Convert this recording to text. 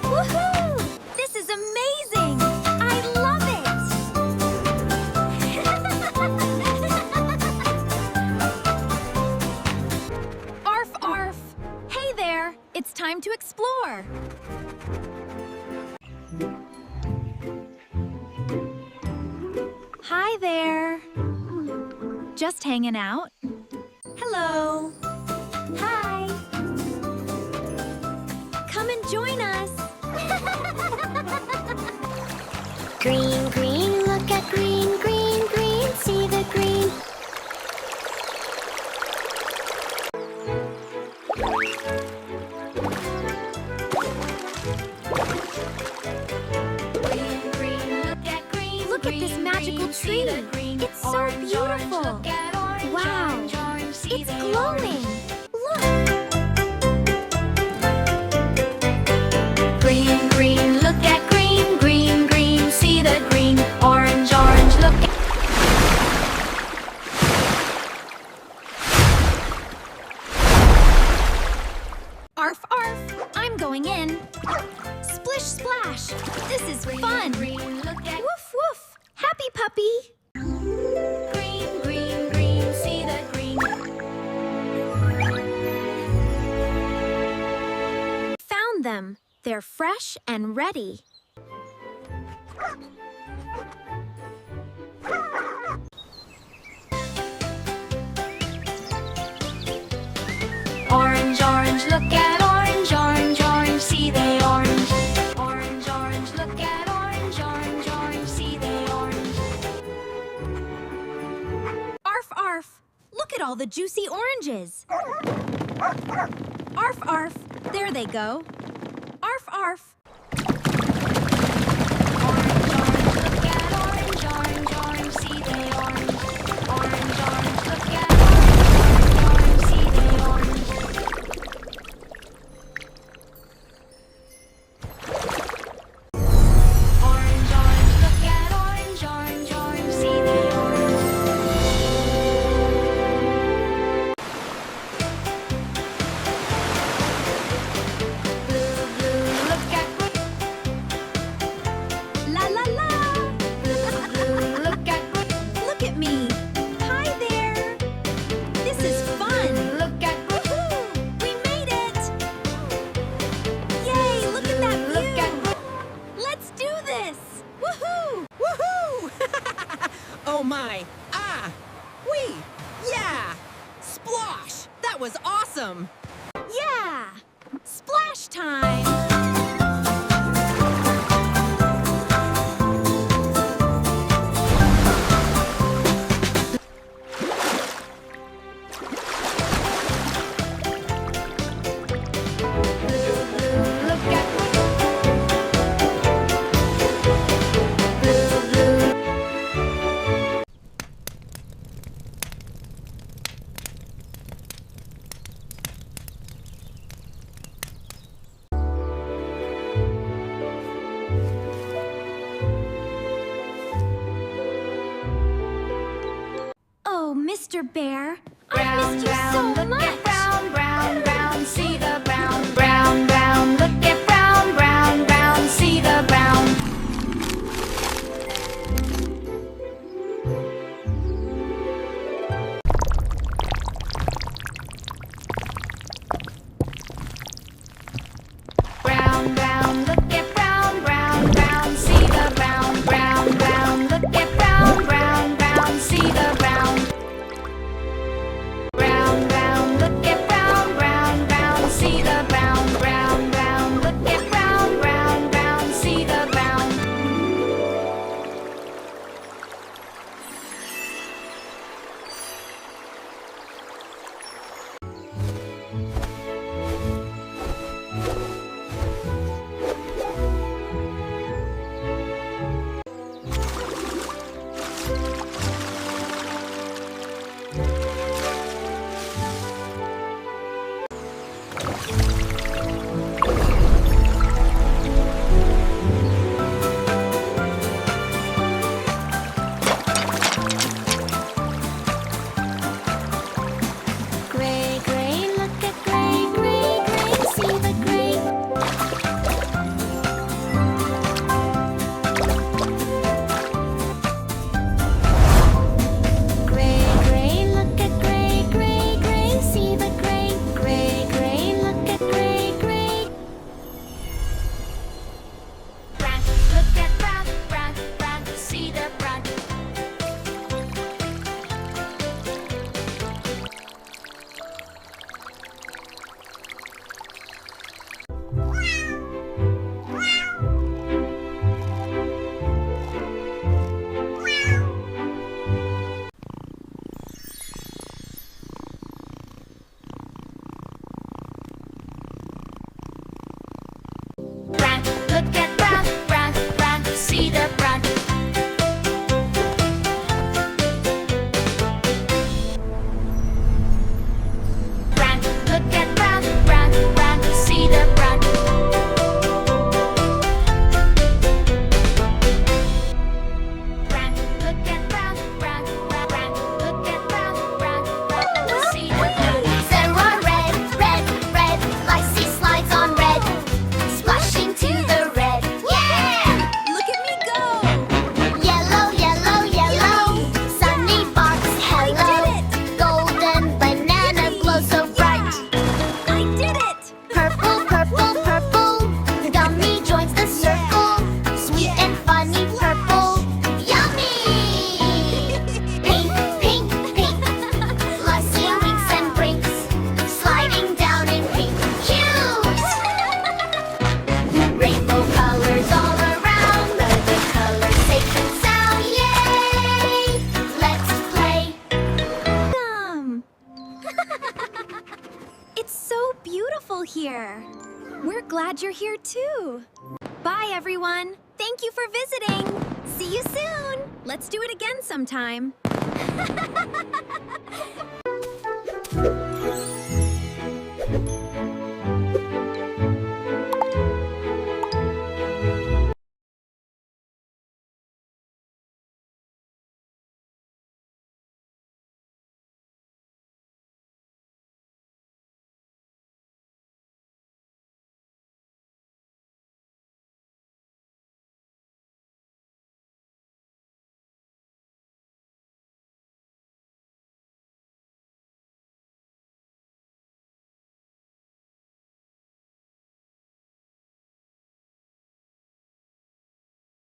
Woohoo! This is amazing! I love it! Arf, arf! Hey there! It's time to explore! Hi there! Just hanging out? Hello! Hi! Come and join us! Green, green, look at green, green, green, see the green. Green, green, look at green. Look at this magical tree. It's so beautiful. Wow, it's glowing. Look. Green, green, look at green, green, green, see the green. Orange, orange, look at... Arf, arf! I'm going in. Splish, splash! This is fun. Green, look at... Woof, woof! Happy puppy! Green, green, green, see the green. Found them. They're fresh and ready. Orange, orange, look at orange, orange, orange, see they orange. Orange, orange, look at orange, orange, orange, see they orange. Arf, arf! Look at all the juicy oranges. Arf, arf! There they go. Arf, arf! Orange, orange, look at orange, orange, orange, see they orange. Orange, orange, look at orange, orange, orange, see they orange. Orange, orange, look at orange, orange, orange, see they orange. Blue, blue, look at blue. La la la! Blue, blue, look at blue. Look at me. Hi there. This is fun. Look at blue. Woohoo! We made it. Yay, look at that Look at view. Let's do this. Woohoo! Woohoo! Oh my! Ah! Wee! Yeah! Splosh! That was awesome! Yeah! Splash time! Look at blue, blue. Oh, Mr. Bear, I Brown, missed you brown, so look much. at brown, brown, brown, see the brown. Brown, brown, look at brown, brown, brown, see the brown. Brown, brown, look at brown, brown, brown, see the brown. Brown, brown, look at brown, brown, brown, see the brown. Brown, brown, look at brown, brown, brown, see the brown. Brown, beautiful here. We're glad you're here too. Bye, everyone. Thank you for visiting. See you soon. Let's do it again sometime.